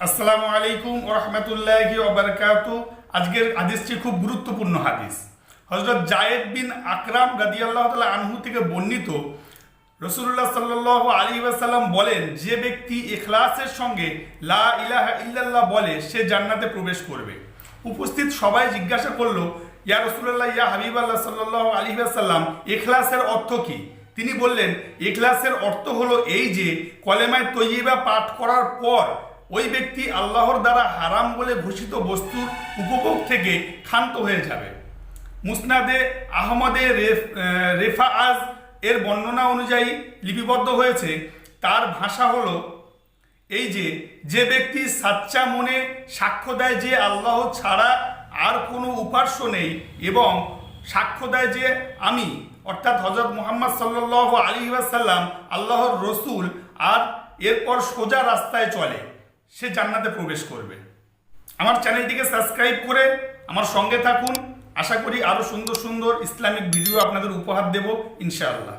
আসসালামু আলাইকুম ওয়া রাহমাতুল্লাহি ওয়া বারাকাতুহু। আজকের হাদিসটি খুব গুরুত্বপূর্ণ হাদিস। হযরত যায়েদ বিন আকরাম রাদিয়াল্লাহু তাআলা আনহু থেকে বর্ণিত, রাসূলুল্লাহ সাল্লাল্লাহু আলাইহি ওয়াসাল্লাম বলেন, যে ব্যক্তি ইখলাসের সঙ্গে লা ইলাহা ইল্লাল্লাহ বলে সে জান্নাতে প্রবেশ করবে। উপস্থিত সবাই জিজ্ঞাসা করলো, ইয়া রাসূলুল্লাহ, ইয়া হাবিবাল্লাহ সাল্লাল্লাহু আলাইহি ওয়াসাল্লাম, ইখলাসের অর্থ কি? তিনি বললেন, ইখলাসের অর্থ হলো এই যে কলেমায়ে তৈয়্যিবা পাঠ করার পর ওই ব্যক্তি আল্লাহর দ্বারা হারাম বলে ঘোষিত বস্তুর উপভোগ থেকে ক্ষান্ত হয়ে যাবে। মুসনাদে আহমদে রেফাআজ এর বর্ণনা অনুযায়ী লিপিবদ্ধ হয়েছে। তার ভাষা হলো এই যে ব্যক্তি সাচ্চা মনে সাক্ষ্য দেয় যে আল্লাহ ছাড়া আর কোনো উপাস্য নেই এবং সাক্ষ্য দেয় যে আমি অর্থাৎ হযরত মুহাম্মদ সাল্লাল্লাহু আলাইহি ওয়াসাল্লাম আল্লাহর রসুল, আর এরপর সোজা রাস্তায় চলে, সে জান্নাতে প্রবেশ করবে। আমার চ্যানেলটিকে সাবস্ক্রাইব করে আমার সঙ্গে থাকুন। আশা করি আরও সুন্দর সুন্দর ইসলামিক ভিডিও আপনাদের উপহার দেব ইনশাআল্লাহ।